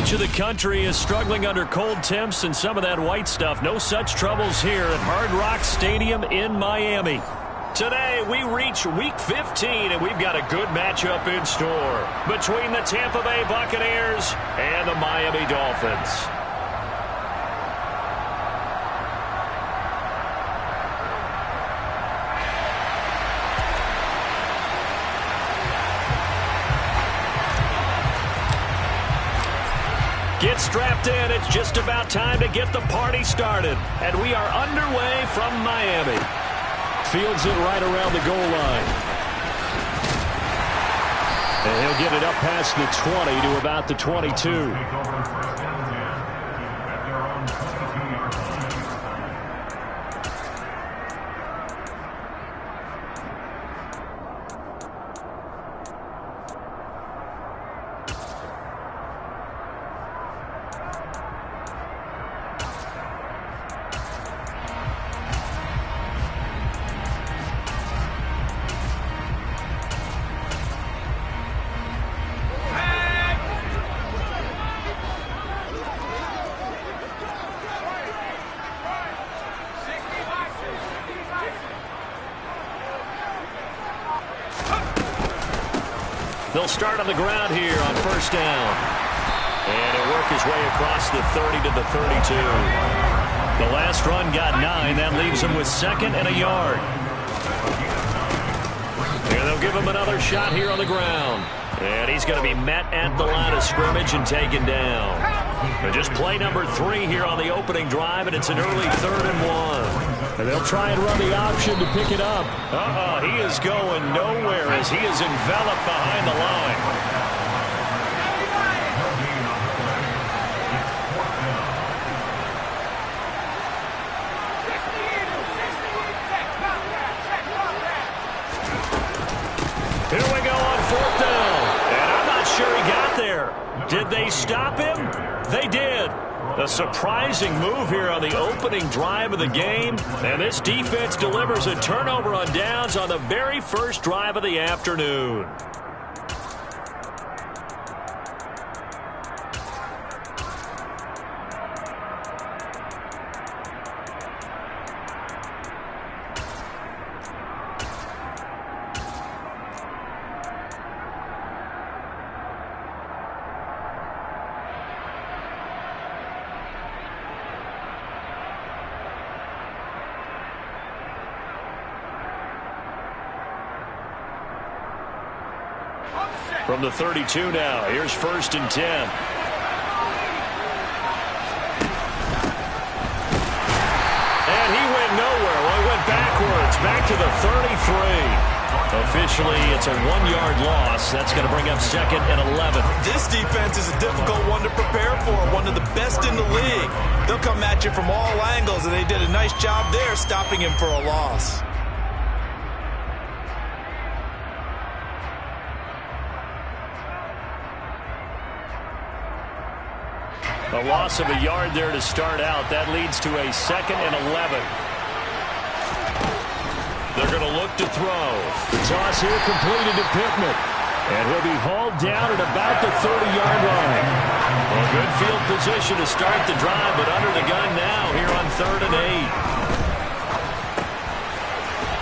much of the country is struggling under cold temps and some of that white stuff. No such troubles here at Hard Rock Stadium in Miami. Today, we reach Week 15, and we've got a good matchup in store between the Tampa Bay Buccaneers and the Miami Dolphins. Get strapped in. It's just about time to get the party started. And we are underway from Miami. Fields it right around the goal line. And he'll get it up past the 20 to about the 22. They'll start on the ground here on first down. And he'll work his way across the 30 to the 32. The last run got 9. That leaves him with second and a yard. And they'll give him another shot here on the ground. And he's going to be met at the line of scrimmage and taken down. But just play number 3 here on the opening drive, and it's an early 3rd and 1. And they'll try and run the option to pick it up. He is going nowhere as he is enveloped behind the line. Here we go on 4th down. And I'm not sure he got there. Did they stop him? They did. A surprising move here on the opening drive of the game. And this defense delivers a turnover on downs on the very first drive of the afternoon. From the 32 now, here's 1st and 10. And he went nowhere. Well, he went backwards, back to the 33. Officially, it's a 1-yard loss. That's going to bring up 2nd and 11. This defense is a difficult one to prepare for, one of the best in the league. They'll come at you from all angles, and they did a nice job there stopping him for a loss. A loss of a yard there to start out. That leads to a 2nd and 11. They're going to look to throw. The toss here completed to Pittman. And he'll be hauled down at about the 30-yard line. Well, good field position to start the drive, but under the gun now here on 3rd and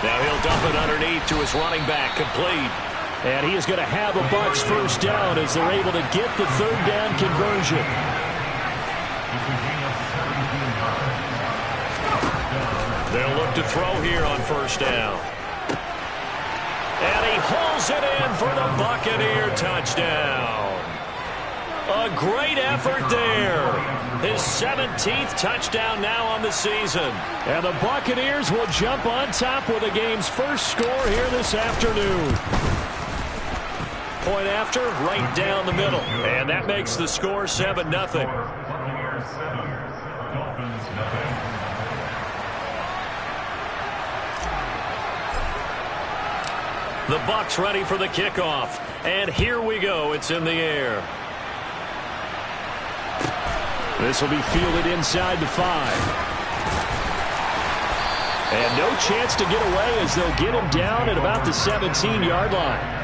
8. Now he'll dump it underneath to his running back, complete. And he is going to have a Bucs first down as they're able to get the 3rd down conversion. They'll look to throw here on first down. And he hauls it in for the Buccaneer touchdown. A great effort there. His 17th touchdown now on the season. And the Buccaneers will jump on top with the game's first score here this afternoon. Point after, right down the middle. And that makes the score 7-0. The Bucs ready for the kickoff. And here we go. It's in the air. This will be fielded inside the 5. And no chance to get away as they'll get him down at about the 17-yard line.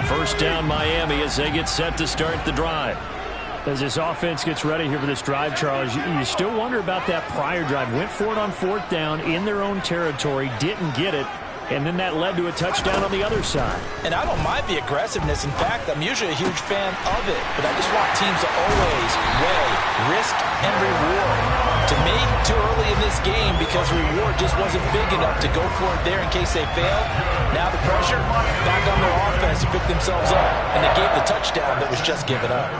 First down Miami as they get set to start the drive. As this offense gets ready here for this drive, Charles, you still wonder about that prior drive. Went for it on fourth down in their own territory, didn't get it, and then that led to a touchdown on the other side. And I don't mind the aggressiveness. In fact, I'm usually a huge fan of it. But I just want teams to always weigh risk and reward. To me, too early in this game because reward just wasn't big enough to go for it there in case they failed. Now the pressure back on their offense to pick themselves up. And they gave the touchdown that was just given up.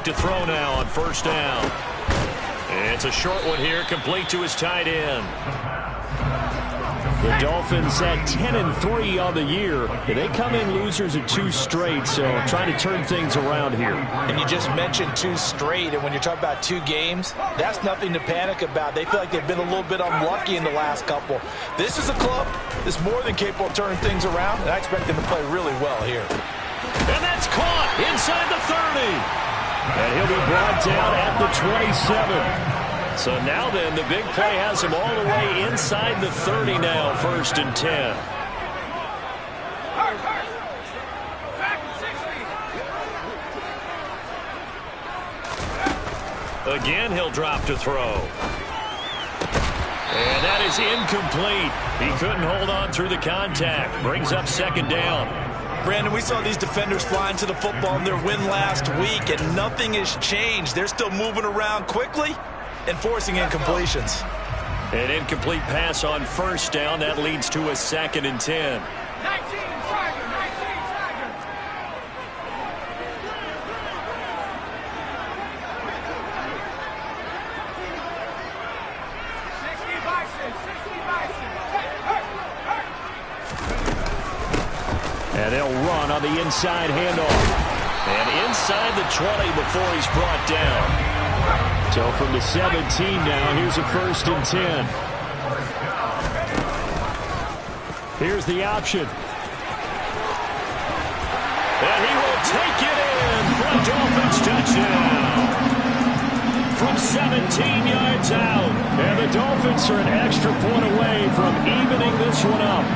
To throw now on first down. It's a short one here, complete to his tight end. The Dolphins at 10-3 on the year. They come in losers of 2 straight, so trying to turn things around here. And you just mentioned 2 straight, and when you're talking about 2 games, that's nothing to panic about. They feel like they've been a little bit unlucky in the last couple. This is a club that's more than capable of turning things around, and I expect them to play really well here. And that's caught inside the 30. And he'll be brought down at the 27. So now then, the big play has him all the way inside the 30 now, 1st and 10. Again, he'll drop to throw. And that is incomplete. He couldn't hold on through the contact. Brings up 2nd down. Brandon, we saw these defenders flying to the football in their win last week, and nothing has changed. They're still moving around quickly and forcing incompletions. An incomplete pass on 1st down. That leads to a 2nd and 10. 19 seconds. And they'll run on the inside handoff. And inside the 20 before he's brought down. So from the 17 now, here's a 1st and 10. Here's the option. And he will take it in for a Dolphins touchdown. From 17 yards out. And the Dolphins are an extra point away from evening this one up.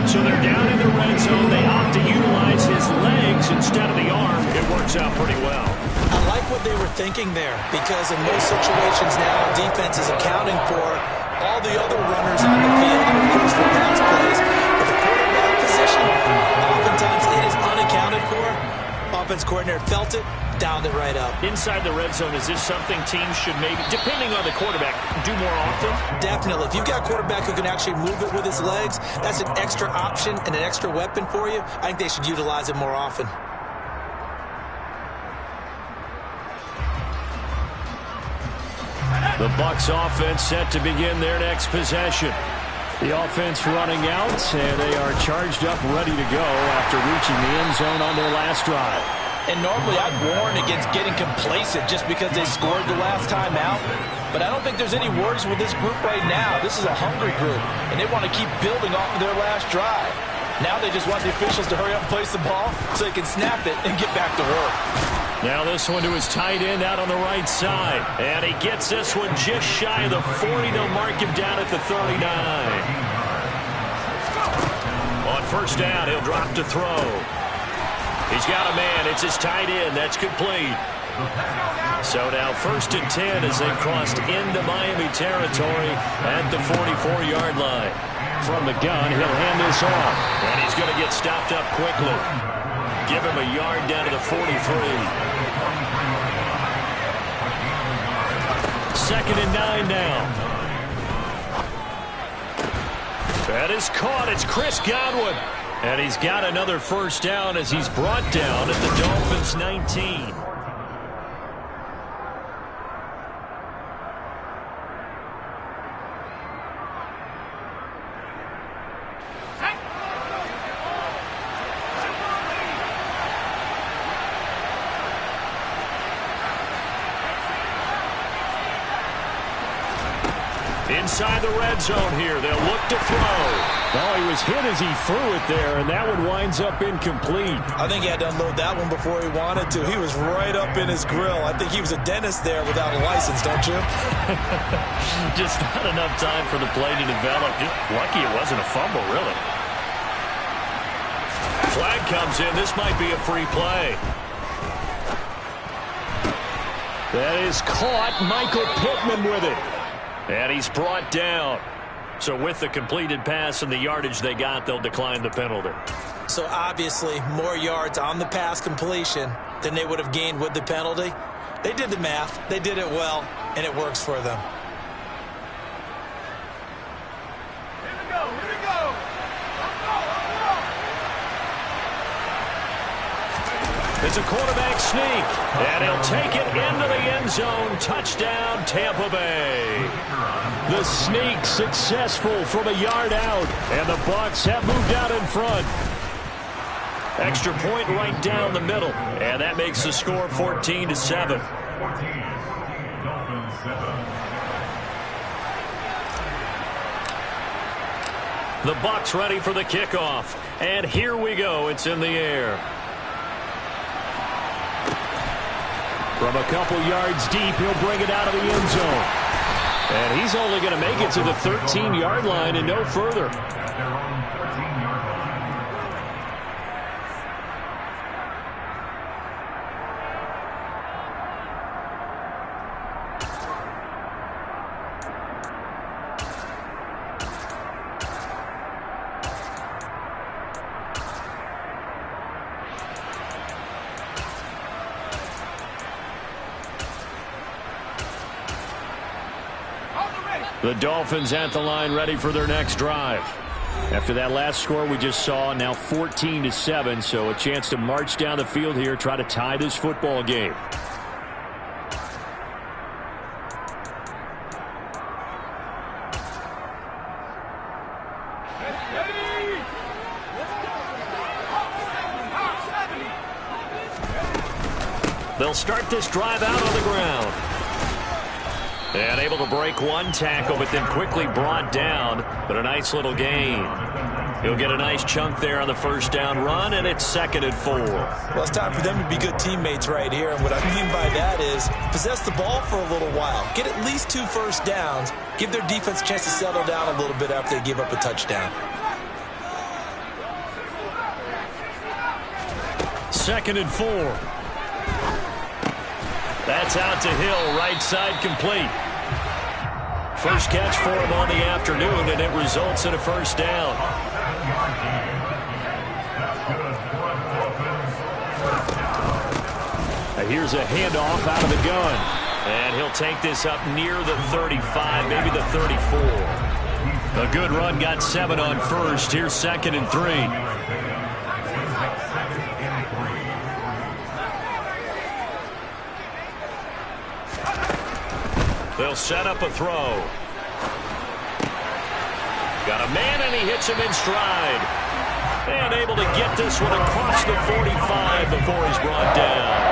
So they're down in the red zone. They opt to utilize his legs instead of the arm. It works out pretty well. I like what they were thinking there because in most situations now, defense is accounting for all the other runners on the field and, of course, the pass plays. But the quarterback position, oftentimes it is unaccounted for. Offense coordinator felt it, dialed it right up. Inside the red zone, is this something teams should maybe, depending on the quarterback, do more often? Definitely. If you've got a quarterback who can actually move it with his legs, that's an extra option and an extra weapon for you. I think they should utilize it more often. The Bucs offense set to begin their next possession. The offense running out, and they are charged up, ready to go after reaching the end zone on their last drive. And normally I'd warn against getting complacent just because they scored the last time out. But I don't think there's any worries with this group right now. This is a hungry group, and they want to keep building off of their last drive. Now they just want the officials to hurry up and place the ball so they can snap it and get back to work. Now this one to his tight end out on the right side. And he gets this one just shy of the 40. They'll mark him down at the 39. On 1st down, he'll drop to throw. He's got a man. It's his tight end. That's complete. So now 1st and 10 as they've crossed into Miami territory at the 44-yard line. From the gun, he'll hand this off. And he's going to get stopped up quickly. Give him a yard down to the 43. 2nd and 9 now. That is caught. It's Chris Godwin. And he's got another 1st down as he's brought down at the Dolphins' 19. Inside the red zone here. They'll look to throw. Oh, he was hit as he threw it there, and that one winds up incomplete. I think he had to unload that one before he wanted to. He was right up in his grill. I think he was a dentist there without a license, don't you? Just not enough time for the play to develop. Just lucky it wasn't a fumble, really. Flag comes in. This might be a free play. That is caught. Michael Pittman with it. And he's brought down. So with the completed pass and the yardage they got, they'll decline the penalty. So obviously more yards on the pass completion than they would have gained with the penalty. They did the math. They did it well, and it works for them. Here we go. Here we go. Let's go. It's a quarterback sneak, and he'll take it into the end zone. Touchdown, Tampa Bay. The sneak successful from a yard out, and the Bucs have moved out in front. Extra point right down the middle, and that makes the score 14-7. The Bucs ready for the kickoff, and here we go. It's in the air. From a couple yards deep, he'll bring it out of the end zone. And he's only going to make it to the 13-yard line and no further. The Dolphins at the line ready for their next drive. After that last score we just saw, now 14-7, so a chance to march down the field here, try to tie this football game. They'll start this drive out on the ground. And able to break one tackle, but then quickly brought down. But a nice little gain. He'll get a nice chunk there on the first down run, and it's 2nd and 4. Well, it's time for them to be good teammates right here. And what I mean by that is possess the ball for a little while. Get at least 2 first downs. Give their defense a chance to settle down a little bit after they give up a touchdown. 2nd and 4. That's out to Hill, right side complete. First catch for him on the afternoon, and it results in a first down. Here's a handoff out of the gun. And he'll take this up near the 35, maybe the 34. A good run, got 7 on first. Here's 2nd and 3. They'll set up a throw. Got a man, and he hits him in stride. And able to get this one across the 45 before he's brought down.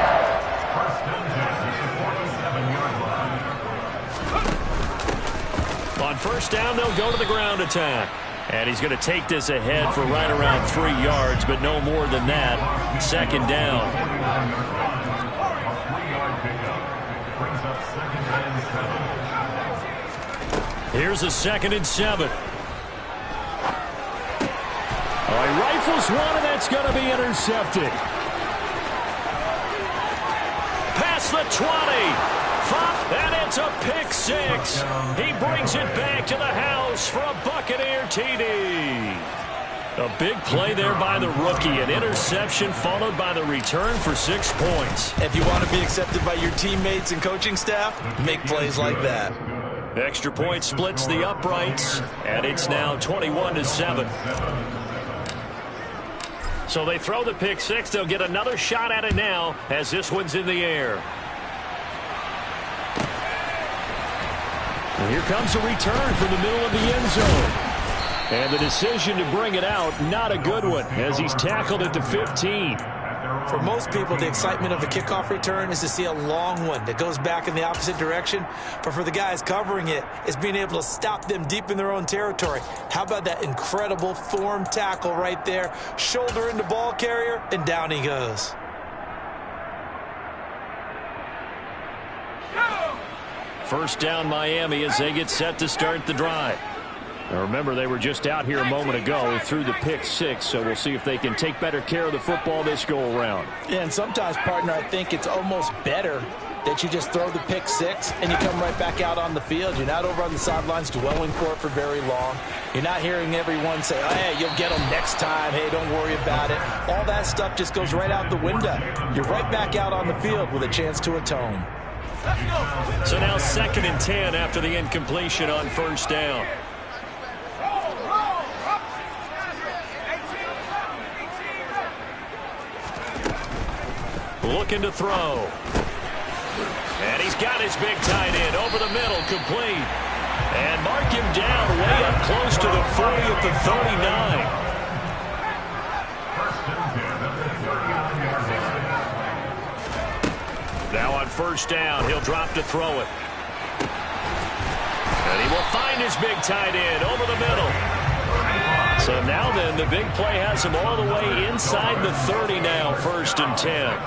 On first down, they'll go to the ground attack. And he's going to take this ahead for right around 3 yards, but no more than that. 2nd down. Here's a 2nd and 7. Oh, he rifles one, and that's going to be intercepted. Past the 20. And it's a pick 6. He brings it back to the house for a Buccaneer TD. A big play there by the rookie. An interception followed by the return for 6 points. If you want to be accepted by your teammates and coaching staff, make plays like that. Extra point splits the uprights, and it's now 21-7. So they throw the pick 6. They'll get another shot at it now as this one's in the air. And here comes a return from the middle of the end zone. And the decision to bring it out, not a good one, as he's tackled at the 15. For most people, the excitement of a kickoff return is to see a long one that goes back in the opposite direction. But for the guys covering it, it's being able to stop them deep in their own territory. How about that incredible form tackle right there? Shoulder into ball carrier, and down he goes. First down Miami as they get set to start the drive. Now remember, they were just out here a moment ago through the pick six, so we'll see if they can take better care of the football this go-around. Yeah, and sometimes, partner, I think it's almost better that you just throw the pick six and you come right back out on the field. You're not over on the sidelines dwelling for it for very long. You're not hearing everyone say, oh, hey, you'll get them next time. Hey, don't worry about it. All that stuff just goes right out the window. You're right back out on the field with a chance to atone. So now 2nd and 10 after the incompletion on first down. Looking to throw. And he's got his big tight end over the middle, complete. And mark him down way up close to the 40 at the 39. Now on first down, he'll drop to throw it. And he will find his big tight end over the middle. So now then, the big play has him all the way inside the 30 now, 1st and 10.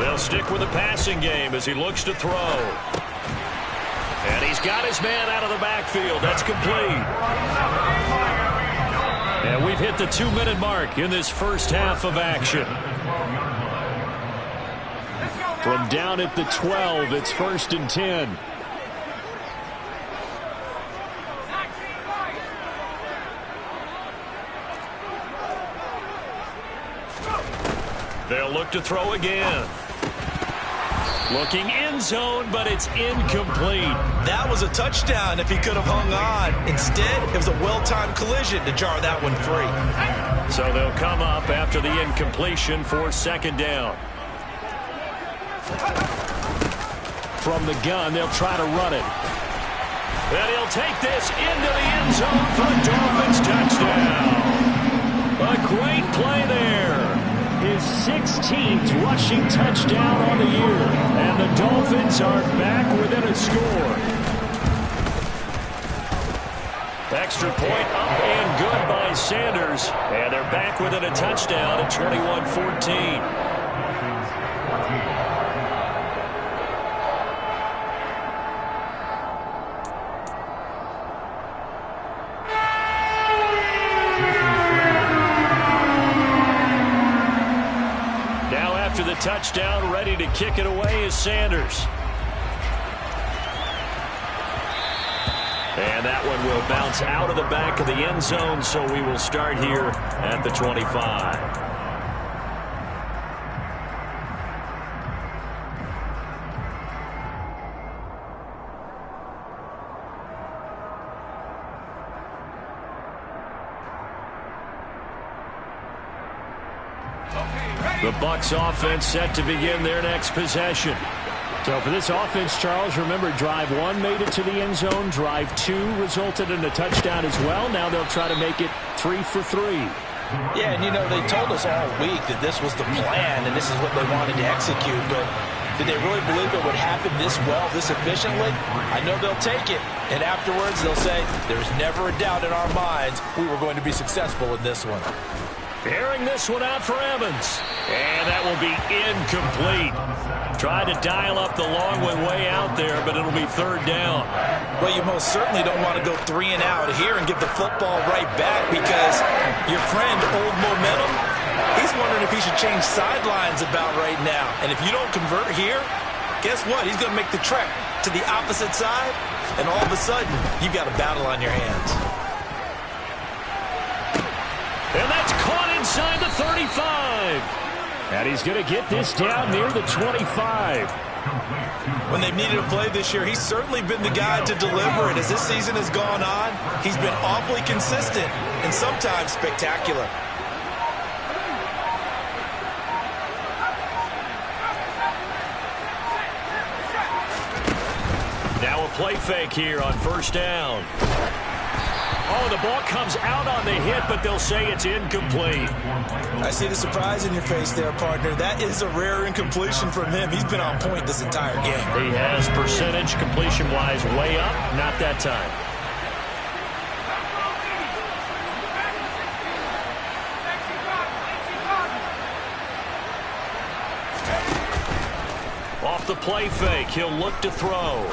They'll stick with the passing game as he looks to throw. And he's got his man out of the backfield. That's complete. And we've hit the 2-minute mark in this first half of action. From down at the 12, it's 1st and 10. They'll look to throw again. Looking end zone, but it's incomplete. That was a touchdown if he could have hung on. Instead, it was a well-timed collision to jar that one free. So they'll come up after the incompletion for 2nd down. From the gun, they'll try to run it. And he'll take this into the end zone for a Dolphins touchdown. A great play there. His 16th rushing touchdown on the year. And the Dolphins are back within a score. Extra point up and good by Sanders. And they're back within a touchdown at 21-14. Touchdown, ready to kick it away is Sanders. And that one will bounce out of the back of the end zone, so we will start here at the 25. The Bucs offense set to begin their next possession. So for this offense, Charles, remember, drive 1 made it to the end zone. Drive 2 resulted in a touchdown as well. Now they'll try to make it 3 for 3. Yeah, and you know, they told us all week that this was the plan and this is what they wanted to execute. But did they really believe it would happen this well, this efficiently? I know they'll take it. And afterwards, they'll say, there's never a doubt in our minds we were going to be successful in this one. Airing this one out for Evans. And that will be incomplete. Tried to dial up the long one way out there, but it'll be 3rd down. Well, you most certainly don't want to go 3 and out here and give the football right back because your friend, Old Momentum, he's wondering if he should change sidelines about right now. And if you don't convert here, guess what? He's going to make the trek to the opposite side, and all of a sudden, you've got a battle on your hands. And that's caught inside the 35. And he's going to get this down near the 25. When they've needed a play this year, he's certainly been the guy to deliver it. As this season has gone on, he's been awfully consistent and sometimes spectacular. Now a play fake here on first down. Oh, the ball comes out on the hit, but they'll say it's incomplete. I see the surprise in your face there, partner. That is a rare incompletion from him. He's been on point this entire game. He has percentage completion-wise way up, not that time. Off the play fake, he'll look to throw.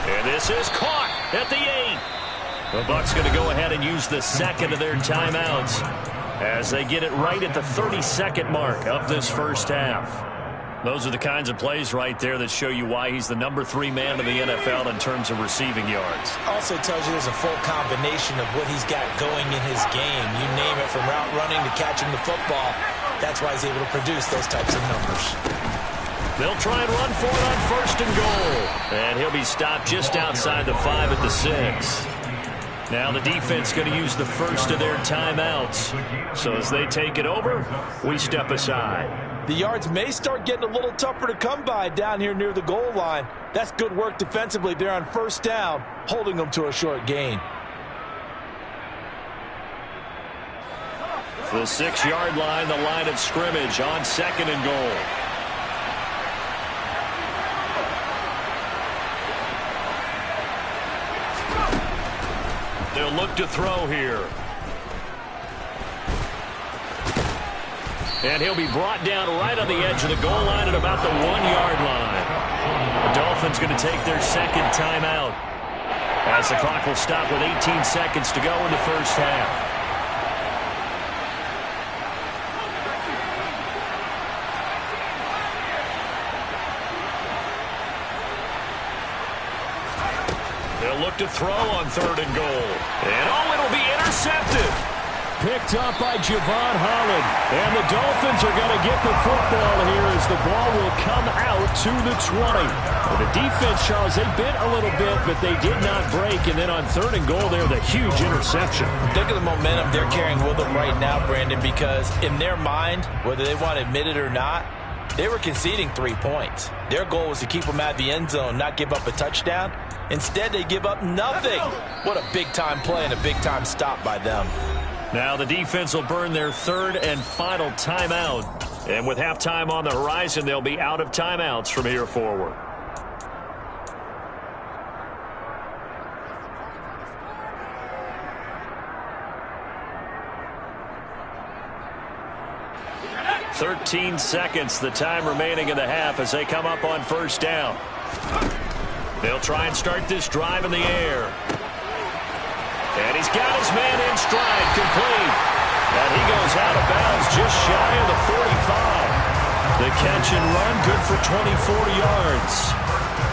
And this is caught at the 8. The Bucs going to go ahead and use the second of their timeouts as they get it right at the 32nd mark of this first half. Those are the kinds of plays right there that show you why he's the number 3 man in the NFL in terms of receiving yards. Also tells you there's a full combination of what he's got going in his game. You name it, from route running to catching the football. That's why he's able to produce those types of numbers. They'll try and run for it on 1st and goal. And he'll be stopped just outside the 5 at the 6. Now the defense going to use the first of their timeouts. So as they take it over, we step aside. The yards may start getting a little tougher to come by down here near the goal line. That's good work defensively there on 1st down, holding them to a short gain. The 6-yard line, the line of scrimmage on 2nd and goal. They'll look to throw here. And he'll be brought down right on the edge of the goal line at about the 1-yard line. The Dolphins going to take their second timeout as the clock will stop with 18 seconds to go in the first half. They'll look to throw on 3rd and goal. And oh, it'll be intercepted. Picked up by Javon Holland. And the Dolphins are going to get the football here as the ball will come out to the 20. Well, the defense, Charles, they bit a little bit, but they did not break. And then on 3rd and goal there, the huge interception. Think of the momentum they're carrying with them right now, Brandon, because in their mind, whether they want to admit it or not, they were conceding 3 points. Their goal was to keep them out of the end zone, not give up a touchdown. Instead, they give up nothing. What a big-time play and a big-time stop by them. Now the defense will burn their 3rd and final timeout. And with halftime on the horizon, they'll be out of timeouts from here forward. "13 seconds, the time remaining in the half as they come up on 1st down. They'll try and start this drive in the air. And he's got his man in stride, complete. And he goes out of bounds just shy of the 45. The catch and run, good for 24 yards.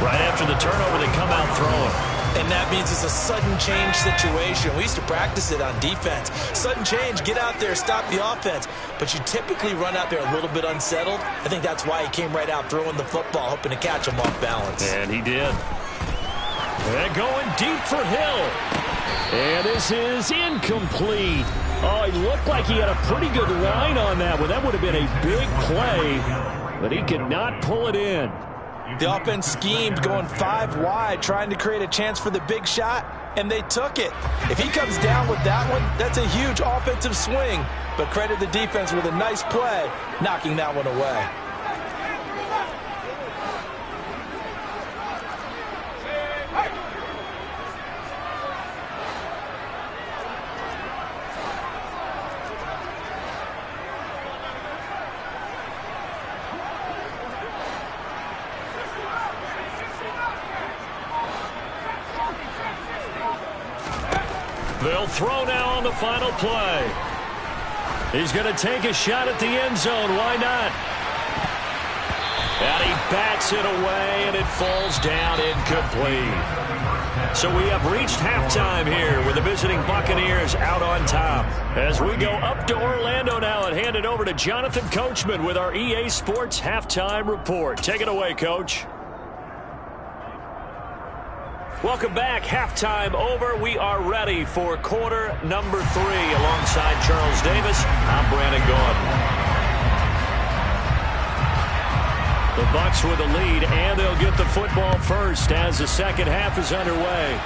Right after the turnover, they come out throwing. And that means it's a sudden change situation. We used to practice it on defense. Sudden change, get out there, stop the offense. But you typically run out there a little bit unsettled. I think that's why he came right out throwing the football, hoping to catch him off balance. And he did. And going deep for Hill. And this is incomplete. Oh, he looked like he had a pretty good line on that one. That would have been a big play, but he could not pull it in. The offense schemed, going 5 wide, trying to create a chance for the big shot, and they took it. If he comes down with that one, that's a huge offensive swing. But credit the defense with a nice play, knocking that one away. They'll throw now on the final play. He's going to take a shot at the end zone. Why not? And he bats it away, and it falls down incomplete. So we have reached halftime here with the visiting Buccaneers out on top. As we go up to Orlando now and hand it over to Jonathan Coachman with our EA Sports Halftime Report. Take it away, Coach. Welcome back. Halftime over. We are ready for quarter number 3. Alongside Charles Davis, I'm Brandon Gaudin. The Bucs with the lead, and they'll get the football first as the second half is underway.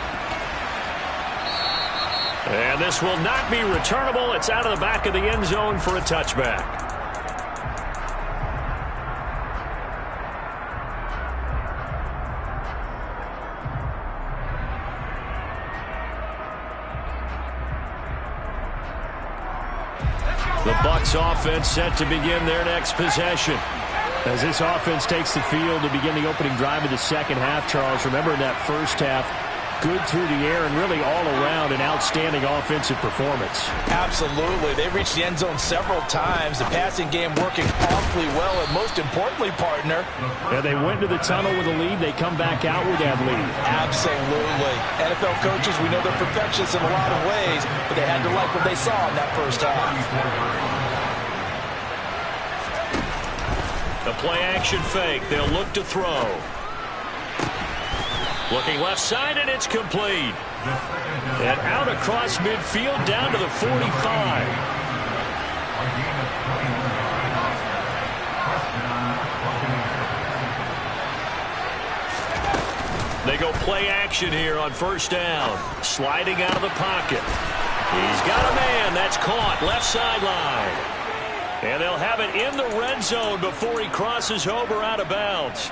And this will not be returnable. It's out of the back of the end zone for a touchback. The Bucs offense set to begin their next possession. As this offense takes the field to begin the opening drive of the second half, Charles, remember in that first half, good through the air and really all around an outstanding offensive performance. Absolutely. They reached the end zone several times. The passing game working awfully well, and most importantly, partner. Yeah, they went to the tunnel with a lead. They come back out with that lead. Absolutely. NFL coaches, we know they're perfectionists in a lot of ways, but they had to like what they saw in that first half. The play-action fake. They'll look to throw. Looking left side, and it's complete. And out across midfield, down to the 45. They go play action here on first down. Sliding out of the pocket. He's got a man. That's caught. Left sideline. And they'll have it in the red zone before he crosses over out of bounds.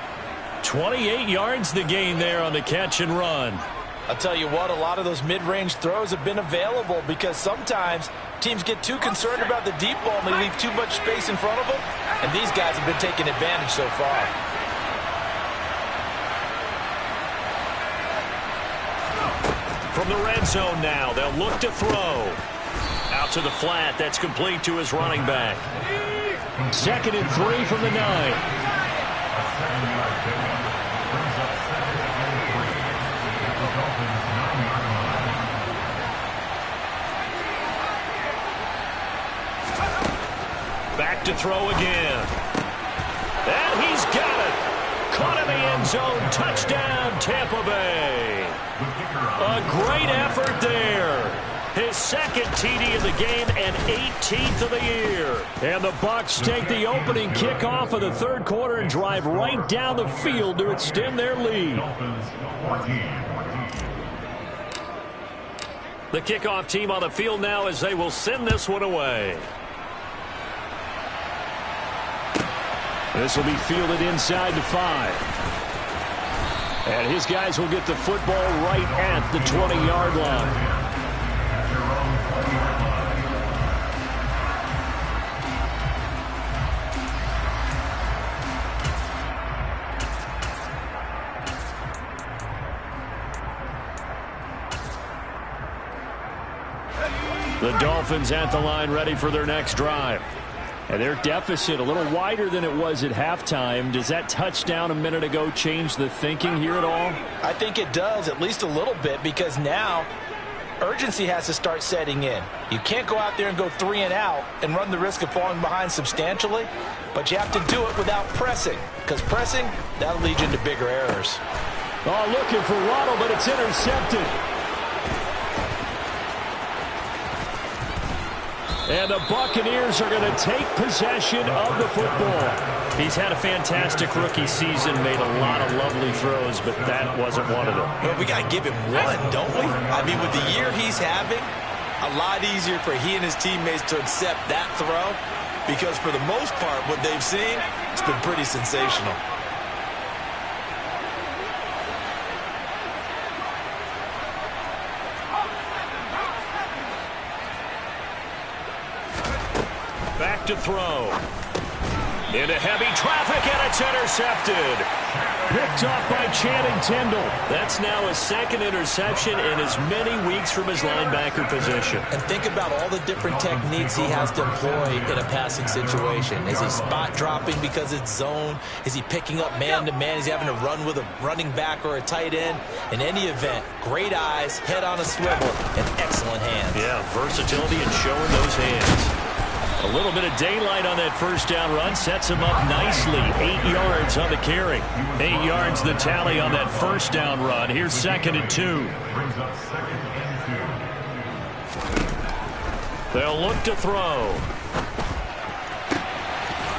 28 yards the gain there on the catch and run. I'll tell you what, a lot of those mid-range throws have been available because sometimes teams get too concerned about the deep ball and they leave too much space in front of them. And these guys have been taking advantage so far. From the red zone now, they'll look to throw. Out to the flat. That's complete to his running back. 2nd and 3 from the 9. Back to throw again. And he's got it. Caught in the end zone. Touchdown, Tampa Bay. A great effort there. His second TD of the game and 18th of the year. And the Bucs take the opening kickoff of the third quarter and drive right down the field to extend their lead. The kickoff team on the field now as they will send this one away. This will be fielded inside the 5. And his guys will get the football right at the 20-yard line. The Dolphins at the line ready for their next drive. And their deficit a little wider than it was at halftime. Does that touchdown a minute ago change the thinking here at all? I think it does, at least a little bit, because now urgency has to start setting in. You can't go out there and go 3 and out and run the risk of falling behind substantially, but you have to do it without pressing, because pressing, that'll lead you into bigger errors. Oh, looking for Waddle, but it's intercepted. And the Buccaneers are going to take possession of the football. He's had a fantastic rookie season, made a lot of lovely throws, but that wasn't one of them. Well, we got to give him one, don't we? I mean, with the year he's having, a lot easier for he and his teammates to accept that throw because for the most part, what they've seen, it's been pretty sensational. Back to throw. Into heavy traffic, and it's intercepted. Picked off by Channing Tindall. That's now his second interception in as many weeks from his linebacker position. And think about all the different techniques he has to employ in a passing situation. Is he spot dropping because it's zone? Is he picking up man-to-man? Is he having to run with a running back or a tight end? In any event, great eyes, head on a swivel, and excellent hands. Yeah, versatility and showing those hands. A little bit of daylight on that first down run sets him up nicely. 8 yards on the carry. 8 yards the tally on that first down run. Here's 2nd and 2. They'll look to throw.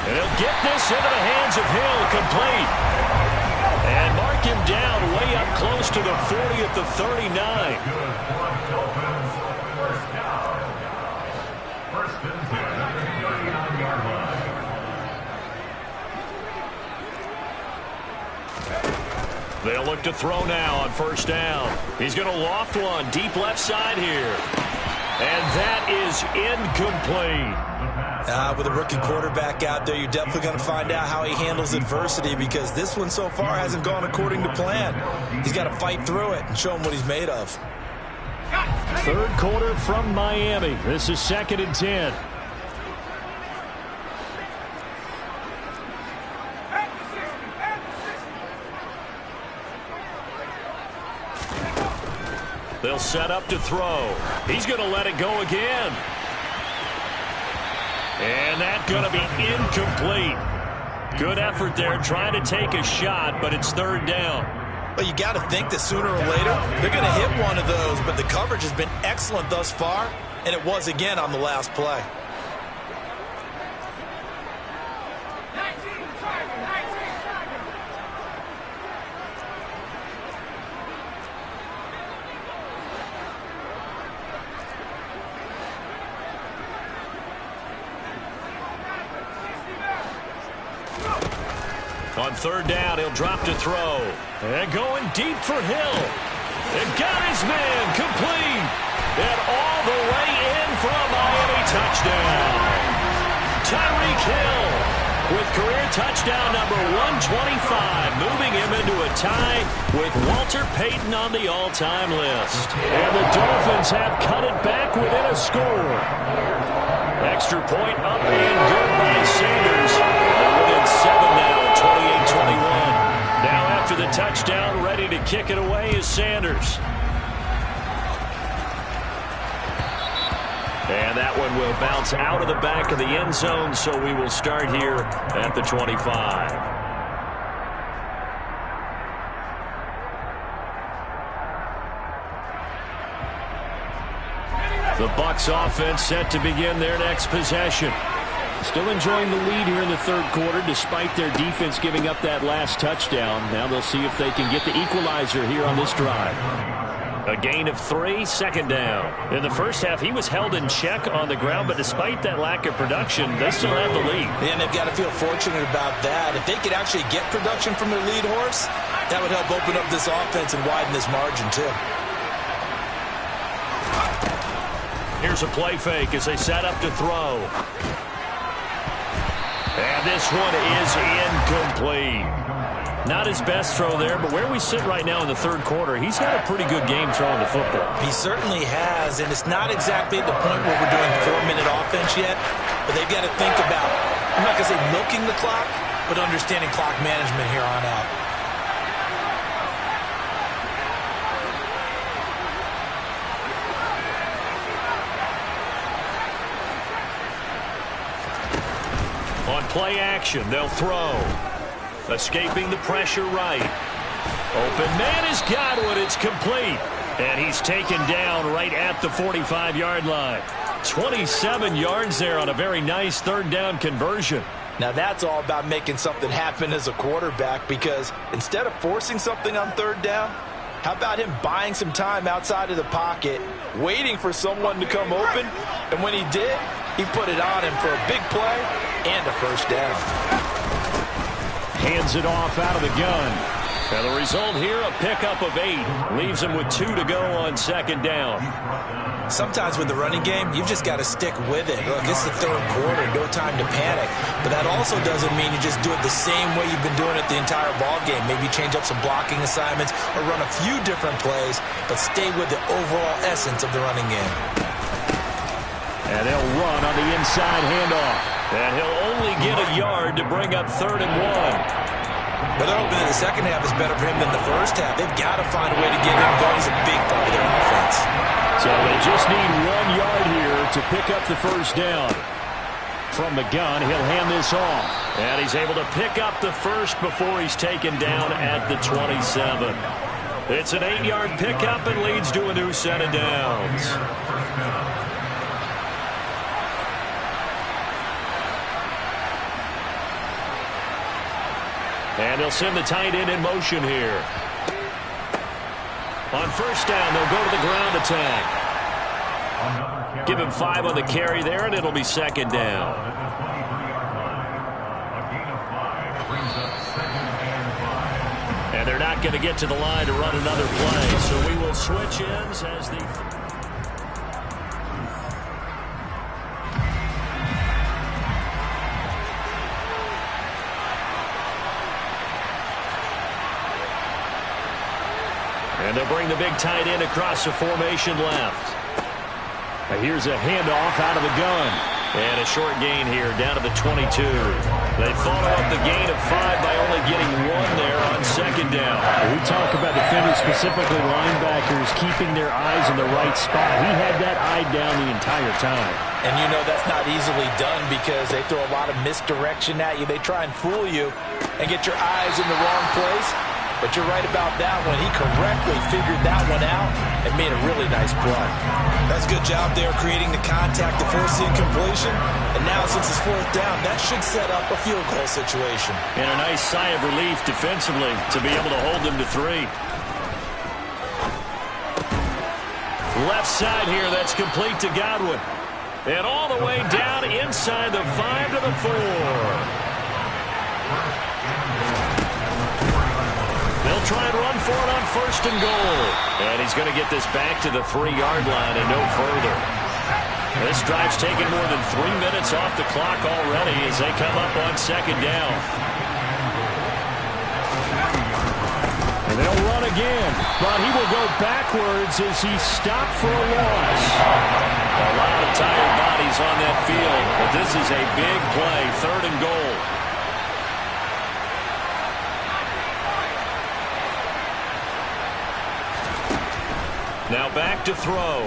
And he'll get this into the hands of Hill, complete. And mark him down way up close to the 40 at the 39. First and 10 at the 39-yard line. They'll look to throw now on first down. He's going to loft one deep left side here. And that is incomplete. With a rookie quarterback out there, you're definitely going to find out how he handles adversity, because this one so far hasn't gone according to plan. He's got to fight through it and show him what he's made of. Third quarter from Miami. This is 2nd and 10. They'll set up to throw. He's going to let it go again. And that's going to be incomplete. Good effort there trying to take a shot, but it's third down. Well, you got to think that sooner or later they're going to hit one of those, but the coverage has been excellent thus far, and it was again on the last play. On third down, he'll drop to throw. And going deep for Hill. And got his man complete. And all the way in for a Miami touchdown. Tyreek Hill with career touchdown number 125, moving him into a tie with Walter Payton on the all-time list. And the Dolphins have cut it back within a score. Extra point up and good by Sanders. They're within 7 now, 28-21. Now after the touchdown, ready to kick it away is Sanders. And that one will bounce out of the back of the end zone, so we will start here at the 25. The Bucs offense set to begin their next possession. Still enjoying the lead here in the third quarter despite their defense giving up that last touchdown. Now they'll see if they can get the equalizer here on this drive. A gain of 3, second down. In the first half, he was held in check on the ground, but despite that lack of production, they still have the lead. And they've got to feel fortunate about that. If they could actually get production from their lead horse, that would help open up this offense and widen this margin too. Here's a play fake as they set up to throw. And this one is incomplete. Not his best throw there, but where we sit right now in the third quarter, he's had a pretty good game throwing the football. He certainly has, and it's not exactly at the point where we're doing 4-minute offense yet, but they've got to think about, I'm not going to say milking the clock, but understanding clock management here on out. On play action, they'll throw. Escaping the pressure right. Open man has got one. It's complete. And he's taken down right at the 45-yard line. 27 yards there on a very nice third down conversion. Now that's all about making something happen as a quarterback, because instead of forcing something on third down, how about him buying some time outside of the pocket, waiting for someone to come open, and when he did, he put it on him for a big play and a first down. Hands it off out of the gun. And the result here, a pickup of 8. Leaves him with 2 to go on second down. Sometimes with the running game, you've just got to stick with it. Look, it's the third quarter, no time to panic. But that also doesn't mean you just do it the same way you've been doing it the entire ball game. Maybe change up some blocking assignments or run a few different plays, but stay with the overall essence of the running game. And they'll run on the inside handoff. And he'll only get a yard to bring up 3rd and 1. But they're hoping that the second half is better for him than the first half. They've got to find a way to get him going. He's a big part of their offense. So they just need 1 yard here to pick up the first down. From the gun, he'll hand this off. And he's able to pick up the first before he's taken down at the 27. It's an 8-yard pickup and leads to a new set of downs. And they'll send the tight end in motion here. On first down, they'll go to the ground attack. Give him 5 on the carry there, and it'll be second down. And they're not going to get to the line to run another play, so we will switch ends as the... And they'll bring the big tight end across the formation left. Here's a handoff out of the gun. And a short gain here, down to the 22. They follow up the gain of 5 by only getting 1 there on second down. We talk about defenders, specifically linebackers, keeping their eyes in the right spot. He had that eye down the entire time. And you know that's not easily done because they throw a lot of misdirection at you. They try and fool you and get your eyes in the wrong place. But you're right about that one. He correctly figured that one out and made a really nice play. That's a good job there creating the contact to force the incompletion. And now since it's 4th down, that should set up a field goal situation. And a nice sigh of relief defensively to be able to hold them to 3. Left side here, that's complete to Godwin. And all the way down inside the 5 to the 4. They'll try and run for it on 1st and goal. And he's going to get this back to the 3-yard line and no further. This drive's taken more than 3 minutes off the clock already as they come up on 2nd down. And they'll run again, but he will go backwards as he's stopped for a loss. A lot of tired bodies on that field, but this is a big play, 3rd and goal. Now back to throw.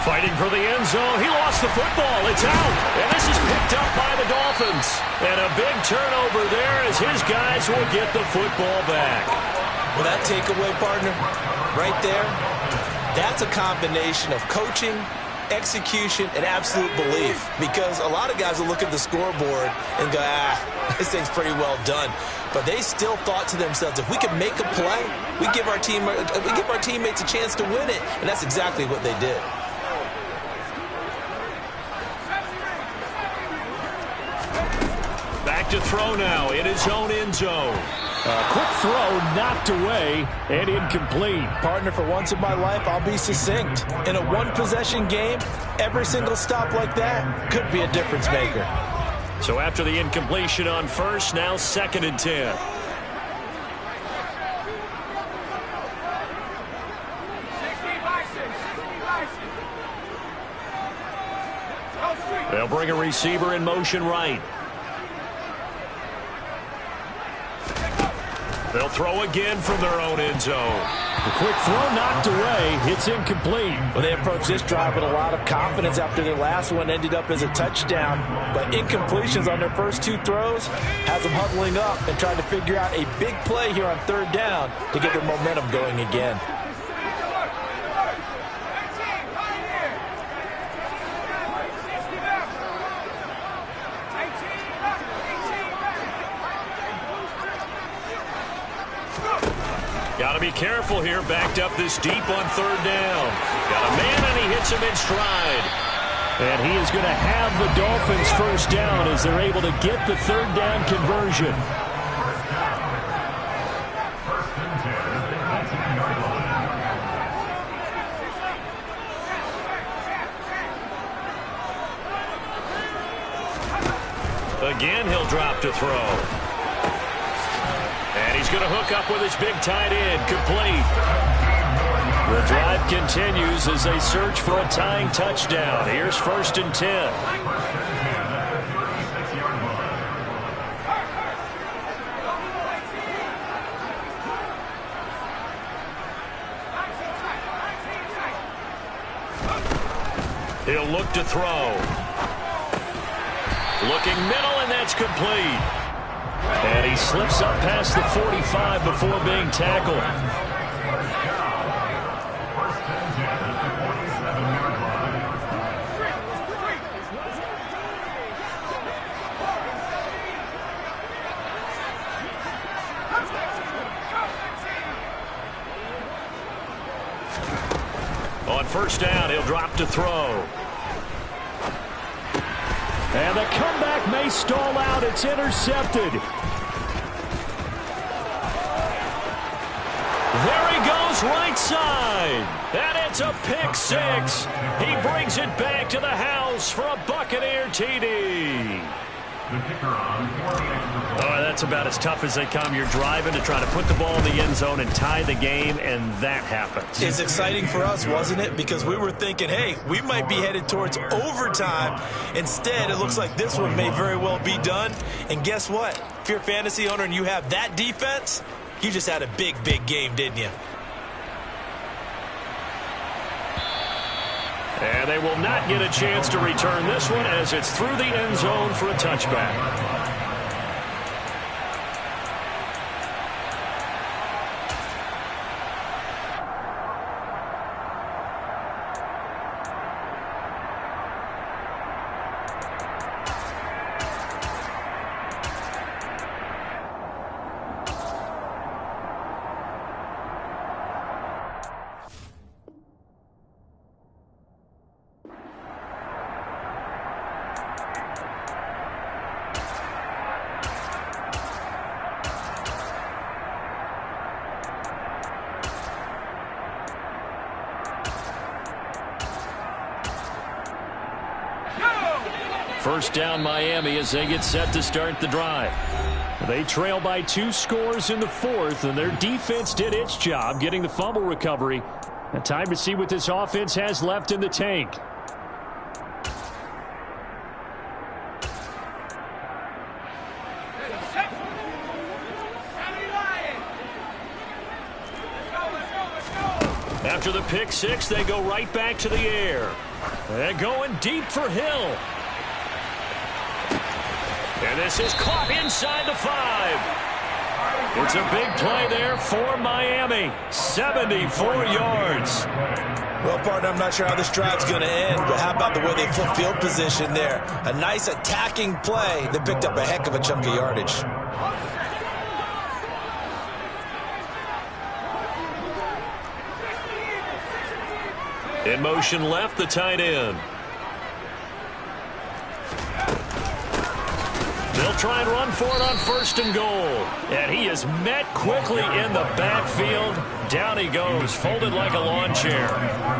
Fighting for the end zone. He lost the football. It's out. And this is picked up by the Dolphins. And a big turnover there as his guys will get the football back. Well, that takeaway, partner, right there, that's a combination of coaching, execution, and absolute belief. Because a lot of guys will look at the scoreboard and go, this thing's pretty well done. But they still thought to themselves, if we can make a play, we give our teammates a chance to win it. And that's exactly what they did. Back to throw now in his own end zone. Quick throw knocked away and incomplete. Partner, for once in my life, I'll be succinct. In a one-possession game, every single stop like that could be a difference maker. So after the incompletion on 1st, now 2nd and 10. They'll bring a receiver in motion right. They'll throw again from their own end zone. The quick throw knocked away. It's incomplete. Well, they approached this drive with a lot of confidence after their last one ended up as a touchdown. But incompletions on their first 2 throws has them huddling up and trying to figure out a big play here on 3rd down to get their momentum going again. Got to be careful here, backed up this deep on 3rd down. Got a man, and he hits him in stride. And he is going to have the Dolphins 1st down as they're able to get the 3rd down conversion. Again, he'll drop to throw. And he's going to hook up with his big tight end, complete. The drive continues as they search for a tying touchdown. Here's 1st and 10. He'll look to throw. Looking middle, and that's complete. And he slips up past the 45 before being tackled. first down. He'll drop to throw. And the comeback may stall out. It's intercepted. There he goes, right side. And it's a pick six. He brings it back to the house for a Buccaneer TD. Oh, that's about as tough as they come. You're driving to try to put the ball in the end zone and tie the game, and that happens. It's exciting for us, wasn't it? Because we were thinking, hey, we might be headed towards overtime. Instead, it looks like this one may very well be done. And guess what? If you're a fantasy owner and you have that defense, you just had a big, big game, didn't you? And they will not get a chance to return this one as it's through the end zone for a touchback. First down Miami as they get set to start the drive. They trail by 2 scores in the fourth, and their defense did its job getting the fumble recovery. And time to see what this offense has left in the tank. After the pick six, they go right back to the air. They're going deep for Hill. And this is caught inside the 5. It's a big play there for Miami. 74 yards. Well, partner, I'm not sure how this drive's going to end, but how about the way they flip field position there? A nice attacking play that picked up a heck of a chunk of yardage. In motion left, the tight end. They'll try and run for it on first and goal. And he is met quickly in the backfield. Down he goes, folded like a lawn chair.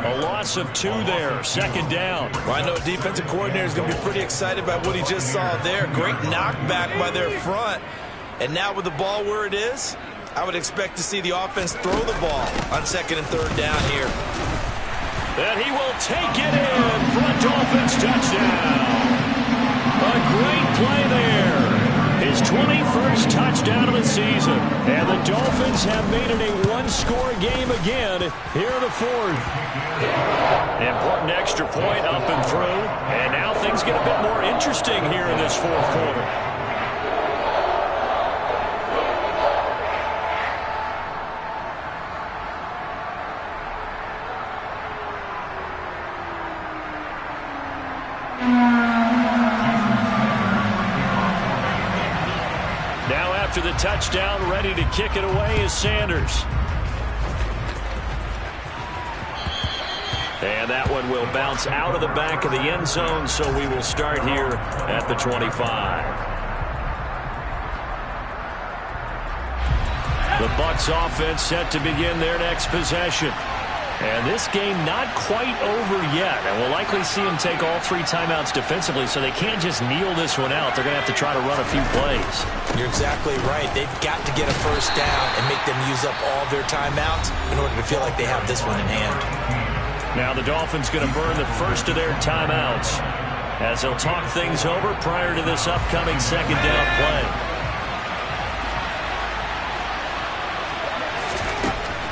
A loss of 2 there, second down. Well, I know defensive coordinator is going to be pretty excited by what he just saw there. Great knockback by their front. And now with the ball where it is, I would expect to see the offense throw the ball on second and third down here. And he will take it in for a Dolphins touchdown. A great play there. His 21st touchdown of the season. And the Dolphins have made it a one-score game again here in the fourth. Important extra point up and through. And now things get a bit more interesting here in this fourth quarter. After the touchdown, ready to kick it away is Sanders. And that one will bounce out of the back of the end zone, so we will start here at the 25. The Bucs offense set to begin their next possession. And this game not quite over yet. And we'll likely see them take all 3 timeouts defensively, so they can't just kneel this one out. They're going to have to try to run a few plays. You're exactly right. They've got to get a first down and make them use up all their timeouts in order to feel like they have this one in hand. Now the Dolphins going to burn the first of their timeouts as they'll talk things over prior to this upcoming second down play.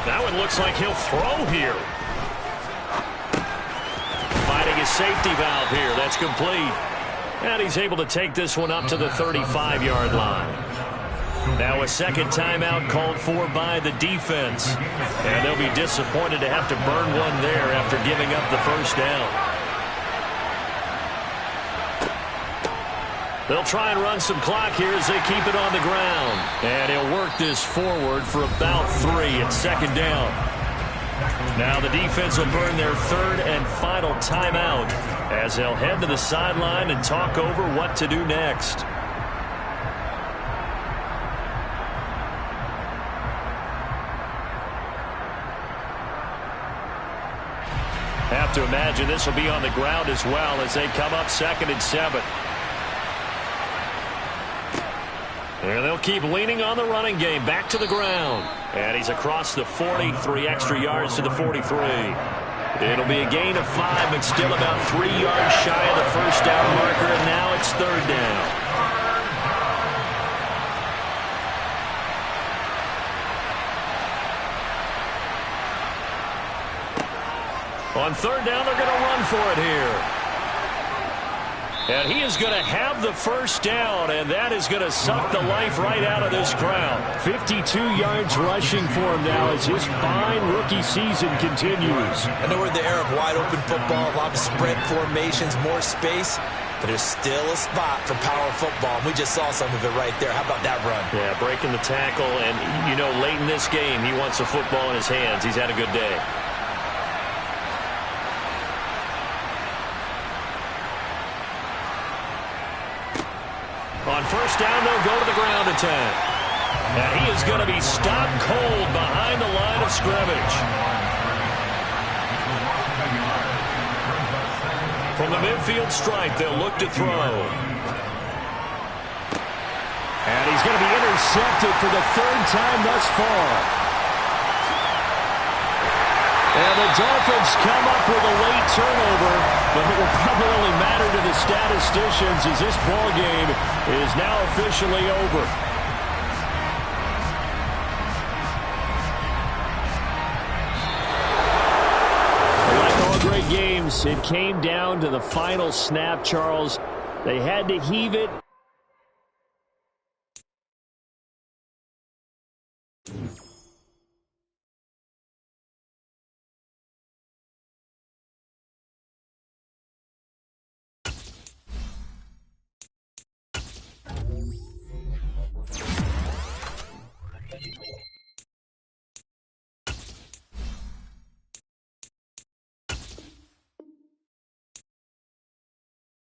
That one looks like he'll throw here. Finding his safety valve here. That's complete. And he's able to take this one up to the 35-yard line. Now a second timeout called for by the defense. And they'll be disappointed to have to burn one there after giving up the first down. They'll try and run some clock here as they keep it on the ground. And he'll work this forward for about 3 at second down. Now the defense will burn their third and final timeout as they'll head to the sideline and talk over what to do next. Have to imagine this will be on the ground as well as they come up 2nd and 7. And they'll keep leaning on the running game. Back to the ground. And he's across the 40, 3 extra yards to the 43. It'll be a gain of 5, but still about 3 yards shy of the first down marker, and now it's 3rd down. On 3rd down, they're going to run for it here. And he is going to have the first down, and that is going to suck the life right out of this crowd. 52 yards rushing for him now as his fine rookie season continues. I know we're in the era of wide-open football, a lot of spread formations, more space, but there's still a spot for power football. We just saw some of it right there. How about that run? Yeah, breaking the tackle, and, you know, late in this game, he wants the football in his hands. He's had a good day. On 1st down, they'll go to the ground attack. And he is going to be stopped cold behind the line of scrimmage. From the midfield stripe, they'll look to throw. And he's going to be intercepted for the 3rd time thus far. And the Dolphins come up with a late turnover, but it will probably only matter to the statisticians as this ball game is now officially over. Like all great games, it came down to the final snap, Charles. They had to heave it